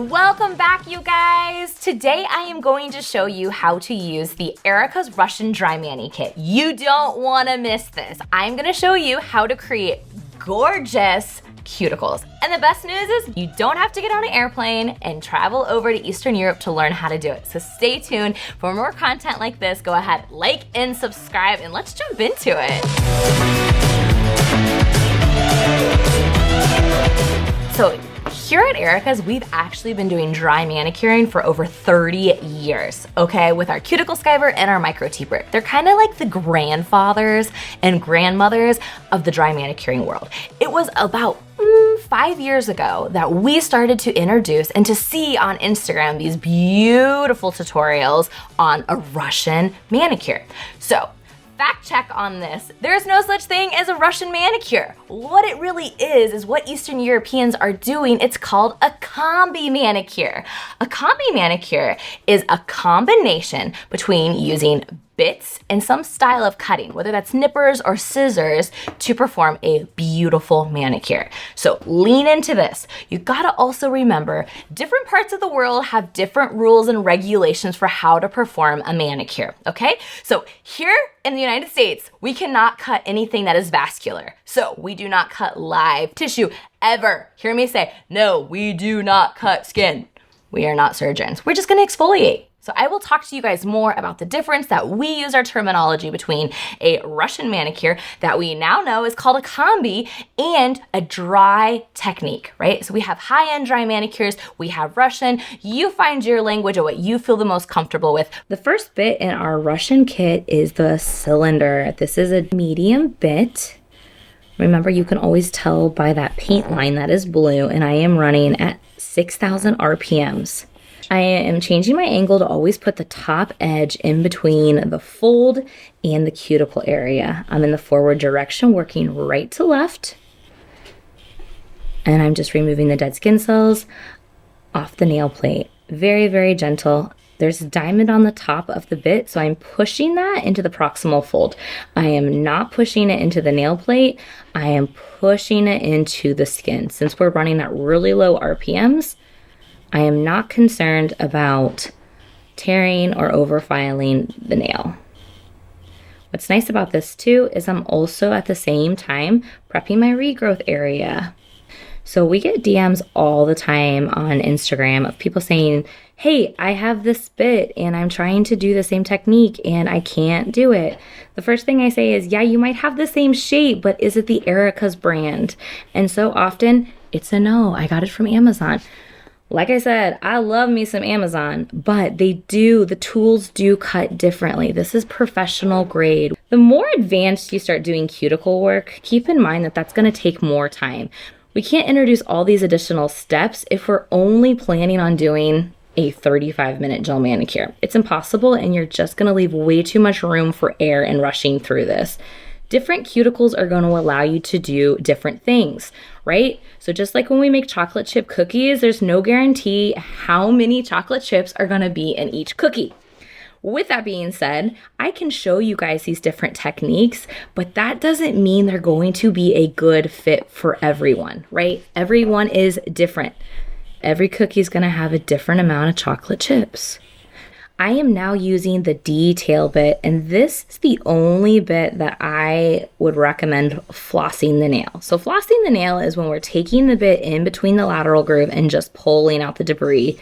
Welcome back, you guys. Today I am going to show you how to use the Erica's Russian Dry Mani Kit. You don't want to miss this. I'm going to show you how to create gorgeous cuticles. And the best news is you don't have to get on an airplane and travel over to Eastern Europe to learn how to do it. So stay tuned for more content like this. Go ahead, like and subscribe, and let's jump into it. So here at Erica's, we've actually been doing dry manicuring for over 30 years, okay, with our cuticle skiver and our micro teeth brick. They're kind of like the grandfathers and grandmothers of the dry manicuring world. It was about 5 years ago that we started to introduce and to see on Instagram these beautiful tutorials on a Russian manicure. So, fact check on this. There's no such thing as a Russian manicure. What it really is what Eastern Europeans are doing. It's called a combi manicure. A combi manicure is a combination between using bits and some style of cutting, whether that's nippers or scissors, to perform a beautiful manicure. So lean into this. You gotta also remember, different parts of the world have different rules and regulations for how to perform a manicure, okay? So here in the United States, we cannot cut anything that is vascular. So we do not cut live tissue ever. Hear me say, no, we do not cut skin. We are not surgeons. We're just gonna exfoliate. So I will talk to you guys more about the difference that we use our terminology between a Russian manicure that we now know is called a combi and a dry technique, right? So we have high-end dry manicures, we have Russian. You find your language or what you feel the most comfortable with. The first bit in our Russian kit is the cylinder. This is a medium bit. Remember, you can always tell by that paint line that is blue, and I am running at 6,000 RPMs. I am changing my angle to always put the top edge in between the fold and the cuticle area. I'm in the forward direction, working right to left. And I'm just removing the dead skin cells off the nail plate. Very, very gentle. There's a diamond on the top of the bit, so I'm pushing that into the proximal fold. I am not pushing it into the nail plate. I am pushing it into the skin. Since we're running at really low RPMs, I am not concerned about tearing or overfiling the nail. What's nice about this too is I'm also at the same time prepping my regrowth area. So we get DMs all the time on Instagram of people saying, hey, I have this bit and I'm trying to do the same technique and I can't do it. The first thing I say is, yeah, you might have the same shape, but is it the Erica's brand? And so often it's a no, I got it from Amazon. Like I said, I love me some Amazon, but the tools do cut differently. This is professional grade. The more advanced you start doing cuticle work, keep in mind that that's gonna take more time. We can't introduce all these additional steps if we're only planning on doing a 35-minute gel manicure. It's impossible, and you're just gonna leave way too much room for air and rushing through this. Different cuticles are going to allow you to do different things, right? So just like when we make chocolate chip cookies, there's no guarantee how many chocolate chips are going to be in each cookie. With that being said, I can show you guys these different techniques, but that doesn't mean they're going to be a good fit for everyone, right? Everyone is different. Every cookie is going to have a different amount of chocolate chips. I am now using the detail bit, and this is the only bit that I would recommend flossing the nail. So flossing the nail is when we're taking the bit in between the lateral groove and just pulling out the debris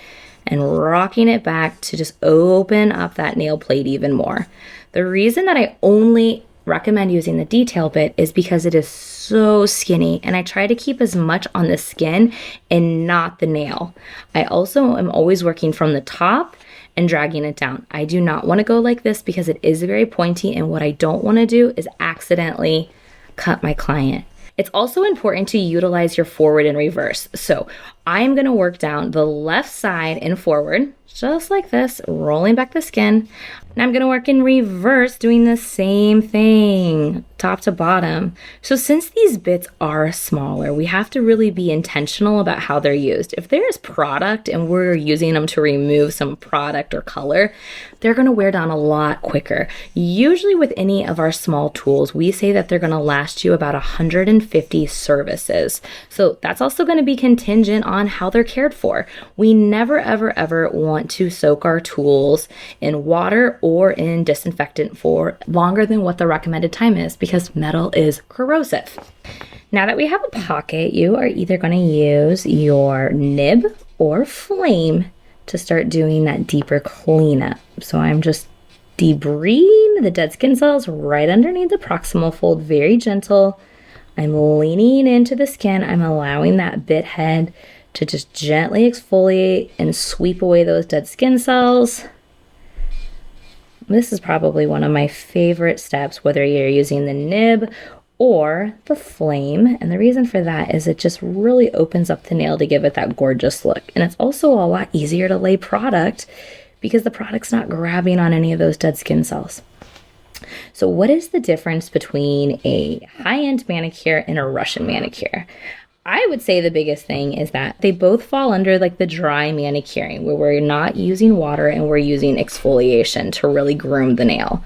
and rocking it back to just open up that nail plate even more. The reason that I only recommend using the detail bit is because it is so skinny, and I try to keep as much on the skin and not the nail. I also am always working from the top and dragging it down. I do not want to go like this because it is very pointy, and what I don't want to do is accidentally cut my client. It's also important to utilize your forward and reverse. So I'm going to work down the left side and forward just like this, rolling back the skin. And I'm gonna work in reverse, doing the same thing, top to bottom. So since these bits are smaller, we have to really be intentional about how they're used. If there's product and we're using them to remove some product or color, they're gonna wear down a lot quicker. Usually with any of our small tools, we say that they're gonna last you about 150 services. So that's also gonna be contingent on how they're cared for. We never, ever, ever want to soak our tools in water or in disinfectant for longer than what the recommended time is, because metal is corrosive. Now that we have a pocket, you are either going to use your nib or flame to start doing that deeper cleanup. So I'm just debriding the dead skin cells right underneath the proximal fold, very gentle. I'm leaning into the skin. I'm allowing that bit head to just gently exfoliate and sweep away those dead skin cells. This is probably one of my favorite steps, whether you're using the nib or the flame. And the reason for that is it just really opens up the nail to give it that gorgeous look. And it's also a lot easier to lay product because the product's not grabbing on any of those dead skin cells. So what is the difference between a high-end manicure and a Russian manicure? I would say the biggest thing is that they both fall under like the dry manicuring, where we're not using water and we're using exfoliation to really groom the nail.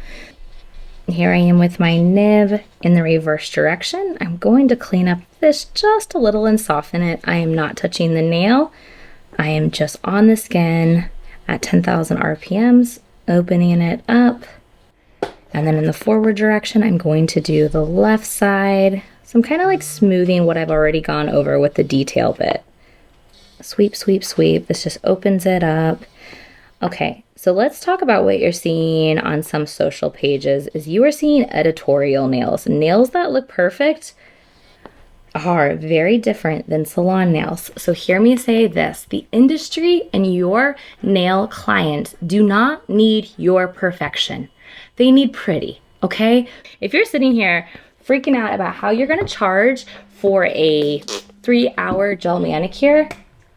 Here I am with my nib in the reverse direction. I'm going to clean up this just a little and soften it. I am not touching the nail. I am just on the skin at 10,000 RPMs, opening it up. And then in the forward direction, I'm going to do the left side. So I'm kind of like smoothing what I've already gone over with the detail bit. Sweep, sweep, sweep. This just opens it up. Okay, so let's talk about what you're seeing on some social pages. Is you are seeing editorial nails. Nails that look perfect are very different than salon nails. So hear me say this. The industry and your nail clients do not need your perfection. They need pretty, okay? If you're sitting here freaking out about how you're gonna charge for a 3-hour gel manicure,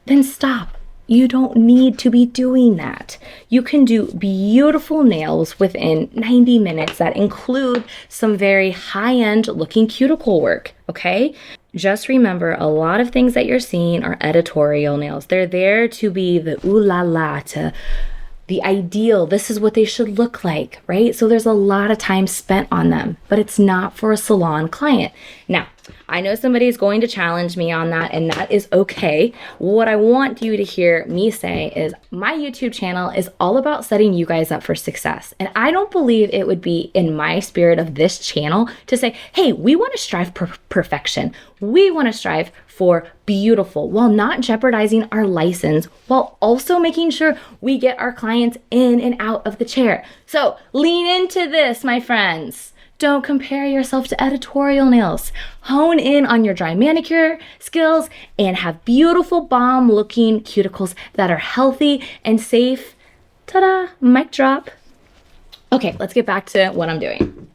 then stop. You don't need to be doing that. You can do beautiful nails within 90 minutes that include some very high-end looking cuticle work, okay? Just remember, a lot of things that you're seeing are editorial nails. They're there to be the ooh la la, to the ideal, this is what they should look like, right? So there's a lot of time spent on them, but it's not for a salon client. Now, I know somebody's going to challenge me on that, and that is okay. What I want you to hear me say is my YouTube channel is all about setting you guys up for success. And I don't believe it would be in my spirit of this channel to say, hey, we want to strive for perfection. We want to strive for beautiful while not jeopardizing our license, while also making sure we get our clients in and out of the chair. So lean into this, my friends. Don't compare yourself to editorial nails. Hone in on your dry manicure skills and have beautiful bomb looking cuticles that are healthy and safe. Ta-da, mic drop. Okay, let's get back to what I'm doing.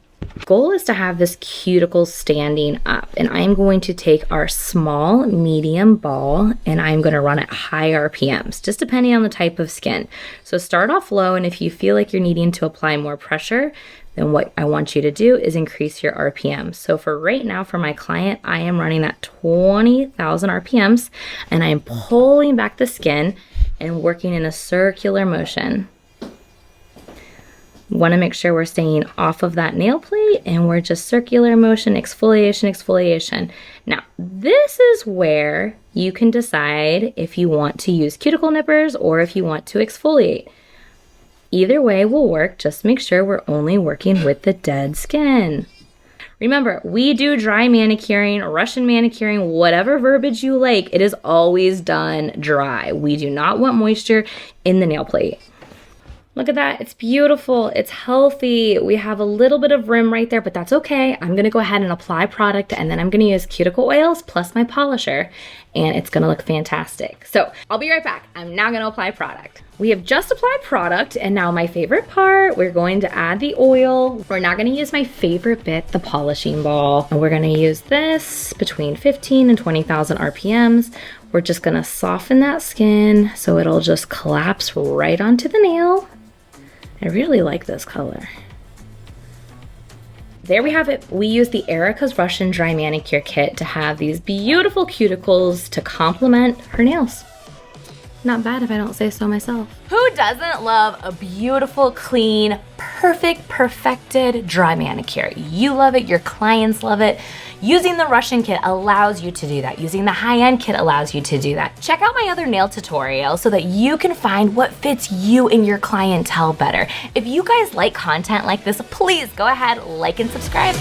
Goal is to have this cuticle standing up, and I'm going to take our small medium ball and I'm going to run at high RPMs, just depending on the type of skin. So start off low, and if you feel like you're needing to apply more pressure, then what I want you to do is increase your RPMs. So for right now, for my client, I am running at 20,000 RPMs, and I'm pulling back the skin and working in a circular motion. Want to make sure we're staying off of that nail plate, and we're just circular motion, exfoliation, exfoliation. Now, this is where you can decide if you want to use cuticle nippers or if you want to exfoliate. Either way will work, just make sure we're only working with the dead skin. Remember, we do dry manicuring, Russian manicuring, whatever verbiage you like, it is always done dry. We do not want moisture in the nail plate. Look at that, it's beautiful, it's healthy. We have a little bit of rim right there, but that's okay. I'm gonna go ahead and apply product, and then I'm gonna use cuticle oils plus my polisher, and it's gonna look fantastic. So I'll be right back. I'm now gonna apply product. We have just applied product, and now my favorite part, we're going to add the oil. We're now gonna use my favorite bit, the polishing ball, and we're gonna use this between 15 and 20,000 RPMs. We're just gonna soften that skin so it'll just collapse right onto the nail. I really like this color. There we have it. We used the Erica's Russian Dry Manicure Kit to have these beautiful cuticles to complement her nails. Not bad if I don't say so myself. Who doesn't love a beautiful, clean, perfect, perfected dry manicure? You love it, your clients love it. Using the Russian kit allows you to do that. Using the high-end kit allows you to do that. Check out my other nail tutorial so that you can find what fits you and your clientele better. If you guys like content like this, please go ahead, like and subscribe.